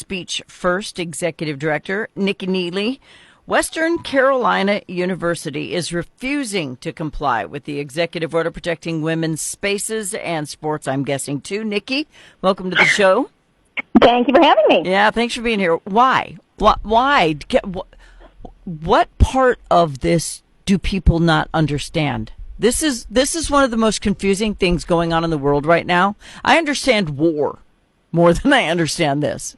Speech First Executive Director, Nikki Neely. Western Carolina University is refusing to comply with the executive order protecting women's spaces and sports, I'm guessing, too. Nikki, welcome to the show. Thank you for having me. Yeah, thanks for being here. Why? Why? What part of this do people not understand? This is one of the most confusing things going on in the world right now. I understand war more than I understand this.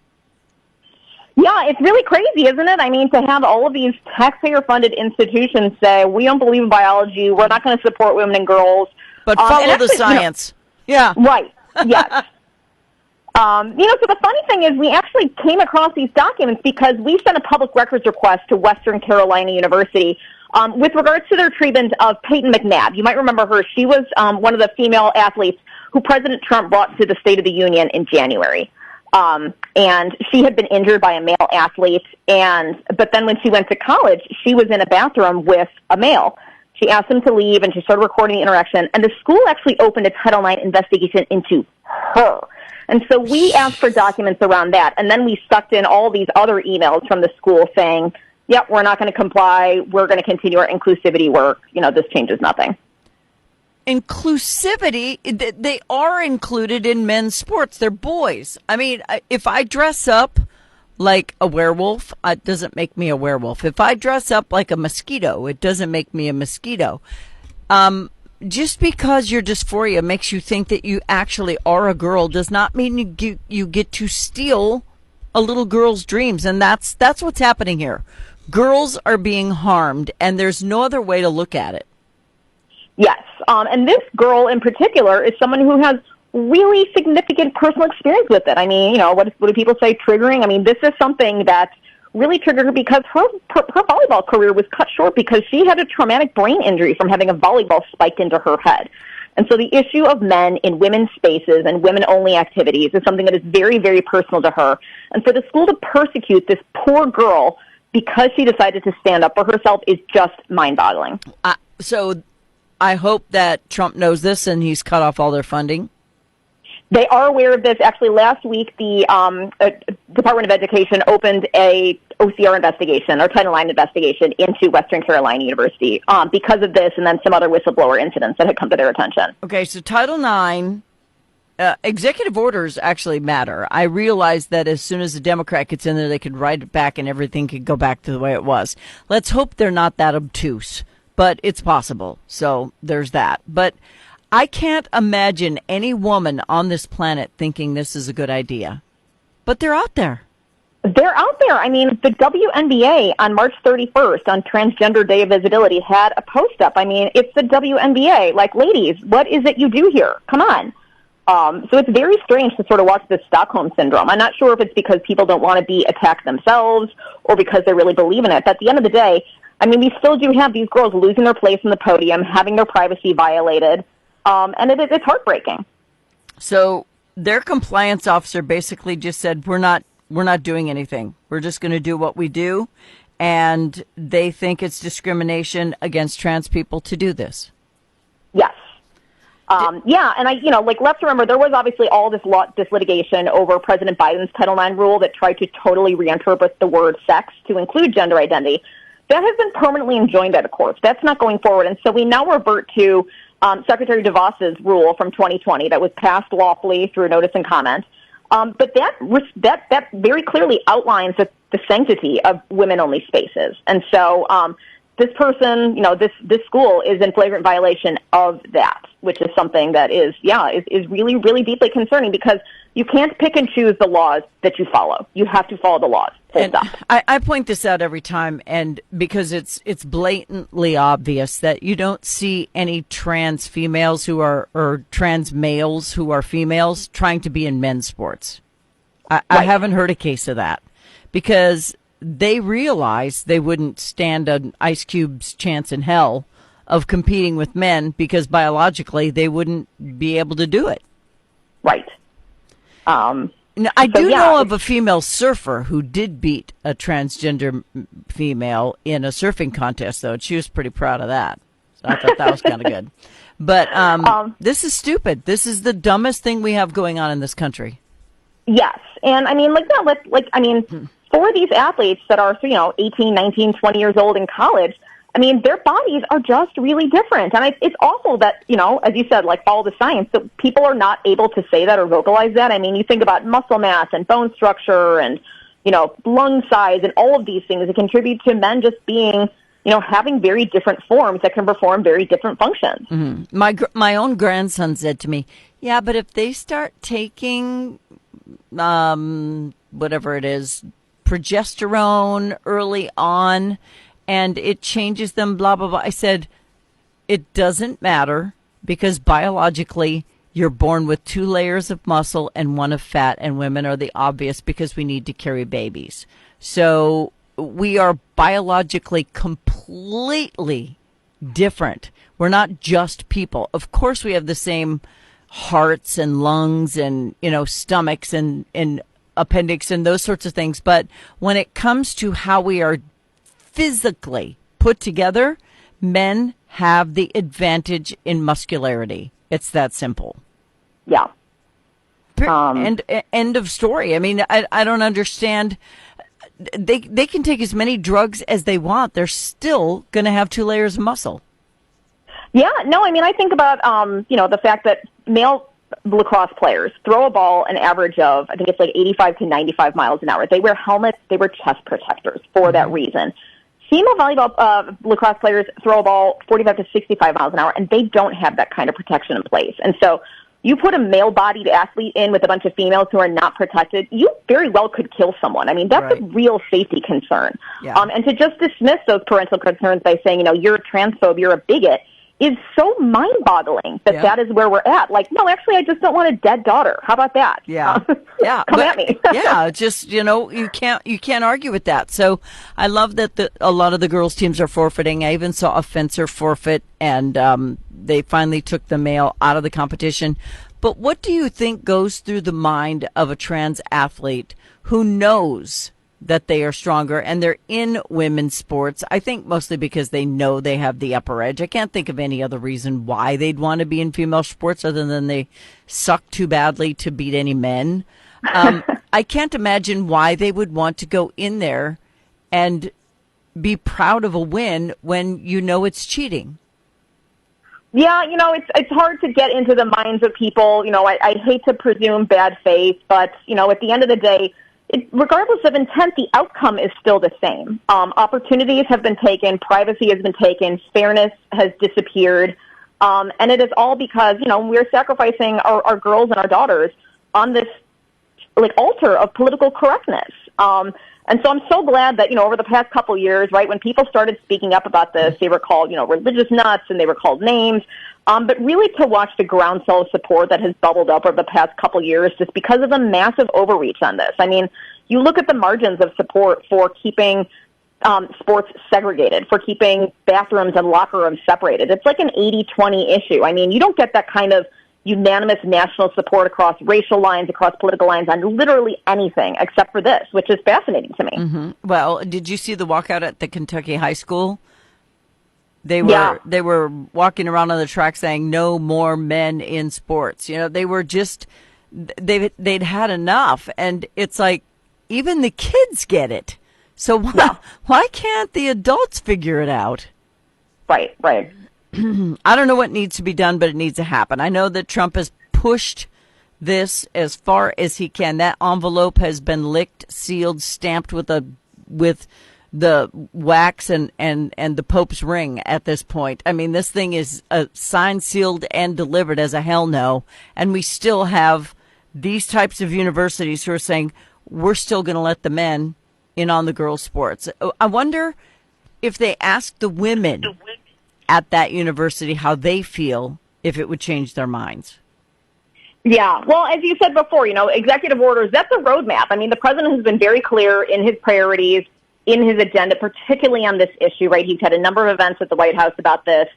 Yeah, it's really crazy, isn't it? I mean, to have all of these taxpayer-funded institutions say, we don't believe in biology, we're not going to support women and girls. But follow the science. Yeah. Right, yes. So the funny thing is we actually came across these documents because we sent a public records request to Western Carolina University with regards to their treatment of Peyton McNabb. You might remember her. She was one of the female athletes who President Trump brought to the State of the Union in January. And she had been injured by a male athlete, but then when she went to college, she was in a bathroom with a male. She asked him to leave, and she started recording the interaction, and the school actually opened a Title IX investigation into her. And so we asked for documents around that, and then we sucked in all these other emails from the school saying, yep, we're not going to comply, we're going to continue our inclusivity work, this changes nothing. Inclusivity, they are included in men's sports. They're boys. I mean, if I dress up like a werewolf, it doesn't make me a werewolf. If I dress up like a mosquito, it doesn't make me a mosquito. Just because your dysphoria makes you think that you actually are a girl does not mean you get to steal a little girl's dreams. And that's what's happening here. Girls are being harmed, and there's no other way to look at it. Yes, and this girl in particular is someone who has really significant personal experience with it. I mean, what do people say, triggering? I mean, this is something that really triggered her because her volleyball career was cut short because she had a traumatic brain injury from having a volleyball spiked into her head. And so the issue of men in women's spaces and women-only activities is something that is very, very personal to her. And for the school to persecute this poor girl because she decided to stand up for herself is just mind-boggling. So I hope that Trump knows this and he's cut off all their funding. They are aware of this. Actually, last week, the Department of Education opened a OCR investigation, or Title IX investigation, into Western Carolina University because of this and then some other whistleblower incidents that had come to their attention. Okay, so Title IX, executive orders actually matter. I realize that as soon as a Democrat gets in there, they could write it back and everything could go back to the way it was. Let's hope they're not that obtuse. But it's possible. So there's that. But I can't imagine any woman on this planet thinking this is a good idea. But they're out there. They're out there. I mean, the WNBA on March 31st on Transgender Day of Visibility had a post up. I mean, it's the WNBA. Like, ladies, what is it you do here? Come on. So it's very strange to sort of watch this Stockholm Syndrome. I'm not sure if it's because people don't want to be attacked themselves or because they really believe in it. But at the end of the day, I mean, we still do have these girls losing their place in the podium, having their privacy violated, and it's heartbreaking. So their compliance officer basically just said, we're not doing anything. We're just going to do what we do, and they think it's discrimination against trans people to do this. Yes. Yeah, and let's remember, there was obviously all this litigation over President Biden's Title IX rule that tried to totally reinterpret the word sex to include gender identity. That has been permanently enjoined by the courts. That's not going forward. And so we now revert to Secretary DeVos's rule from 2020 that was passed lawfully through notice and comment. But that very clearly outlines the sanctity of women-only spaces. And so this person, this school is in flagrant violation of that, which is something that is really, really deeply concerning because you can't pick and choose the laws that you follow. You have to follow the laws. And I point this out every time, and because it's blatantly obvious that you don't see any trans females or trans males who are females trying to be in men's sports. I haven't heard a case of that because they realize they wouldn't stand an Ice Cube's chance in hell of competing with men because biologically they wouldn't be able to do it. Right. Now, I do know of a female surfer who did beat a transgender female in a surfing contest, though, and she was pretty proud of that. So I thought that was kind of good. But this is stupid. This is the dumbest thing we have going on in this country. Yes. And I mean, for these athletes that are, 18, 19, 20 years old in college, I mean, their bodies are just really different. And it's awful that, as you said, like follow the science, that people are not able to say that or vocalize that. I mean, you think about muscle mass and bone structure and, lung size and all of these things that contribute to men just being, having very different forms that can perform very different functions. Mm-hmm. My own grandson said to me, yeah, but if they start taking whatever it is, progesterone early on, and it changes them, blah, blah, blah. I said, it doesn't matter because biologically you're born with 2 layers of muscle and 1 of fat, and women are the obvious because we need to carry babies. So we are biologically completely different. We're not just people. Of course, we have the same hearts and lungs and, stomachs and appendix and those sorts of things. But when it comes to how we are physically put together, men have the advantage in muscularity. It's that simple. Yeah. End of story. I mean, I don't understand. They can take as many drugs as they want. They're still going to have 2 layers of muscle. Yeah. No, I mean, I think about, the fact that male lacrosse players throw a ball an average of, I think it's like 85 to 95 miles an hour. They wear helmets. They wear chest protectors for that reason. Female volleyball lacrosse players throw a ball 45 to 65 miles an hour, and they don't have that kind of protection in place. And so you put a male-bodied athlete in with a bunch of females who are not protected, you very well could kill someone. I mean, that's a real safety concern. Yeah. And to just dismiss those parental concerns by saying, you're a transphobe, you're a bigot, is so mind-boggling that is where we're at. Like, no, actually, I just don't want a dead daughter. How about that? Yeah, yeah. Come at me. Yeah, just you can't argue with that. So I love that a lot of the girls' teams are forfeiting. I even saw a fencer forfeit, and they finally took the male out of the competition. But what do you think goes through the mind of a trans athlete who knows that they are stronger and they're in women's sports? I think mostly because they know they have the upper edge. I can't think of any other reason why they'd want to be in female sports other than they suck too badly to beat any men. I can't imagine why they would want to go in there and be proud of a win when it's cheating. Yeah, it's hard to get into the minds of people. I hate to presume bad faith, but, at the end of the day, regardless of intent, the outcome is still the same. Opportunities have been taken, privacy has been taken, fairness has disappeared, and it is all because, we're sacrificing our girls and our daughters on this altar of political correctness. And so I'm so glad that, over the past couple years, right, when people started speaking up about this, they were called, religious nuts and they were called names. But really to watch the groundswell of support that has bubbled up over the past couple years just because of the massive overreach on this. I mean, you look at the margins of support for keeping sports segregated, for keeping bathrooms and locker rooms separated. It's like an 80-20 issue. I mean, you don't get that kind of unanimous national support across racial lines, across political lines on literally anything except for this, which is fascinating to me. Mm-hmm. Well, did you see the walkout at the Kentucky high school? They were walking around on the track saying no more men in sports. They were just they'd had enough, and it's like even the kids get it. So why can't the adults figure it out? Right. I don't know what needs to be done, but it needs to happen. I know that Trump has pushed this as far as he can. That envelope has been licked, sealed, stamped with the wax and the Pope's ring at this point. I mean, this thing is signed, sealed, and delivered as a hell no. And we still have these types of universities who are saying, we're still going to let the men in on the girls' sports. I wonder if they ask the women at that university how they feel, if it would change their minds. Yeah, well, as you said before, executive orders, that's a roadmap. I mean, the president has been very clear in his priorities, in his agenda, particularly on this issue, right? He's had a number of events at the White House about this.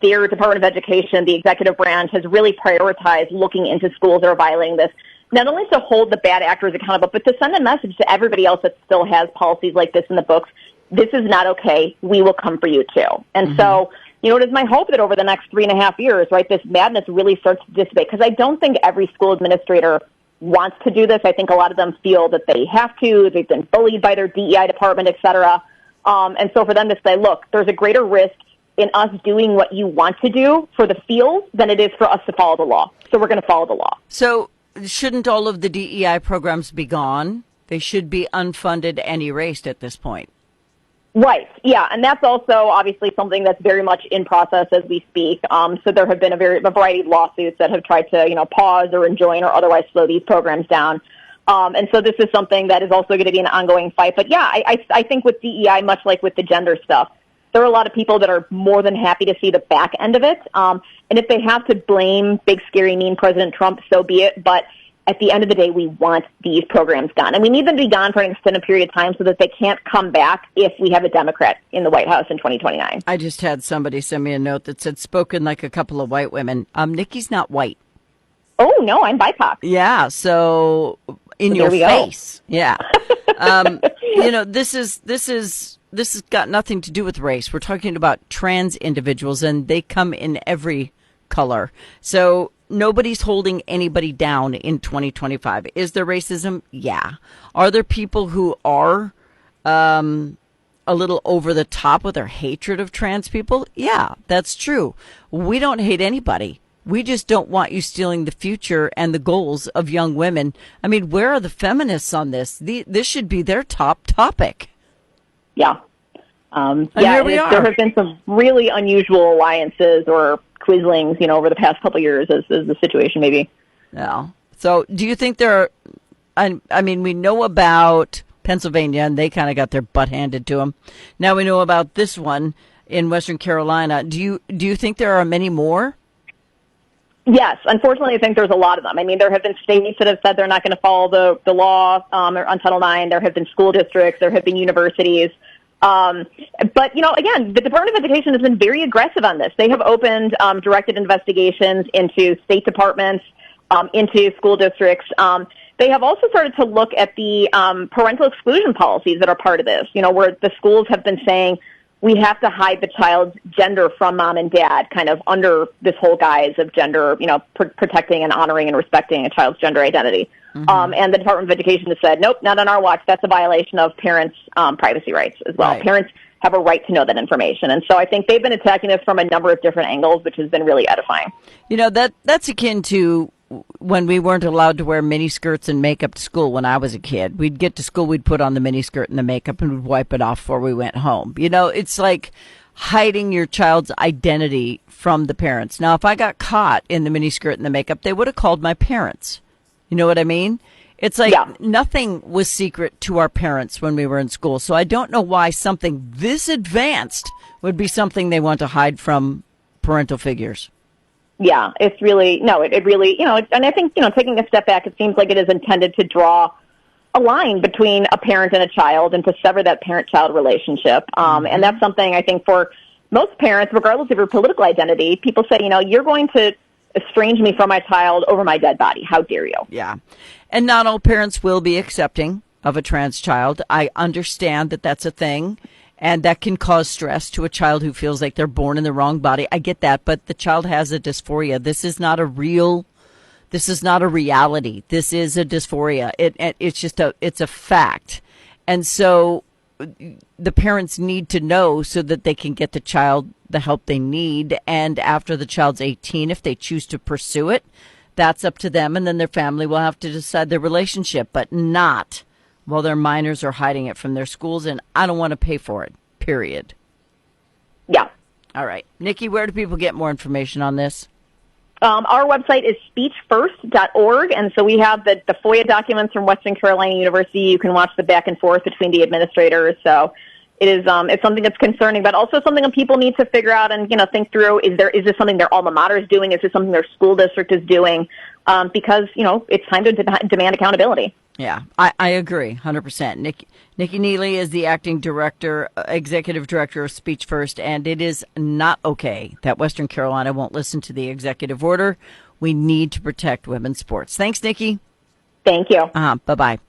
Their Department of Education, the executive branch, has really prioritized looking into schools that are violating this, not only to hold the bad actors accountable, but to send a message to everybody else that still has policies like this in the books. This is not okay. We will come for you too. And so, it is my hope that over the next 3.5 years, right, this madness really starts to dissipate, because I don't think every school administrator wants to do this. I think a lot of them feel that they have to. They've been bullied by their DEI department, et cetera. And so for them to say, look, there's a greater risk in us doing what you want to do for the field than it is for us to follow the law. So we're going to follow the law. So shouldn't all of the DEI programs be gone? They should be unfunded and erased at this point. Right. Yeah. And that's also obviously something that's very much in process as we speak. So there have been a variety of lawsuits that have tried to, pause or enjoin or otherwise slow these programs down. And so this is something that is also going to be an ongoing fight. But yeah, I think with DEI, much like with the gender stuff, there are a lot of people that are more than happy to see the back end of it. And if they have to blame big, scary, mean President Trump, so be it. But at the end of the day, we want these programs gone. And we need them to be gone for an extended period of time so that they can't come back if we have a Democrat in the White House in 2029. I just had somebody send me a note that said, spoken like a couple of white women. Nikki's not white. Oh, no, I'm BIPOC. Yeah, so in So your there we go. face. Yeah. This has got nothing to do with race. We're talking about trans individuals, and they come in every color. So nobody's holding anybody down in 2025. Is there racism? Yeah. Are there people who are a little over the top with their hatred of trans people? Yeah, that's true. We don't hate anybody. We just don't want you stealing the future and the goals of young women. I mean, where are the feminists on this? This should be their top topic. Yeah. Here we are. There have been some really unusual alliances or quislings, over the past couple of years as the situation may be. Yeah. So do you think there are, I mean, we know about Pennsylvania, and they kind of got their butt handed to them. Now we know about this one in Western Carolina. Do you think there are many more? Yes, unfortunately, I think there's a lot of them. I mean, there have been states that have said they're not going to follow the law on Title IX. There have been school districts. There have been universities. But, again, the Department of Education has been very aggressive on this. They have opened directed investigations into state departments, into school districts. They have also started to look at the parental exclusion policies that are part of this, where the schools have been saying, we have to hide the child's gender from mom and dad, kind of under this whole guise of gender, protecting and honoring and respecting a child's gender identity. Mm-hmm. And the Department of Education has said, nope, not on our watch. That's a violation of parents' privacy rights as well. Right. Parents have a right to know that information. And so I think they've been attacking this from a number of different angles, which has been really edifying. That's akin to when we weren't allowed to wear miniskirts and makeup to school when I was a kid. We'd get to school, we'd put on the miniskirt and the makeup, and we'd wipe it off before we went home. It's like hiding your child's identity from the parents. Now, if I got caught in the miniskirt and the makeup, they would have called my parents. You know what I mean? It's like Nothing was secret to our parents when we were in school. So I don't know why something this advanced would be something they want to hide from parental figures. Yeah, it's really, it really, and I think, taking a step back, it seems like it is intended to draw a line between a parent and a child and to sever that parent-child relationship. And that's something I think for most parents, regardless of your political identity, people say, you're going to estrange me from my child over my dead body. How dare you? Yeah. And not all parents will be accepting of a trans child. I understand that that's a thing. And that can cause stress to a child who feels like they're born in the wrong body. I get that, but the child has a dysphoria. This is not a reality. This is a dysphoria. It's a fact. And so the parents need to know so that they can get the child the help they need. And after the child's 18, if they choose to pursue it, that's up to them. And then their family will have to decide their relationship, but not while their minors are hiding it from their schools, and I don't want to pay for it, period. Yeah. All right. Nikki, where do people get more information on this? Our website is speechfirst.org, and so we have the FOIA documents from Western Carolina University. You can watch the back and forth between the administrators. So it is it's something that's concerning, but also something that people need to figure out and think through. Is this something their alma mater is doing? Is this something their school district is doing? Because it's time to demand accountability. Yeah, I agree, 100%. Nikki Neely is the acting executive director of Speech First, and it is not okay that Western Carolina won't listen to the executive order. We need to protect women's sports. Thanks, Nikki. Thank you. Bye-bye.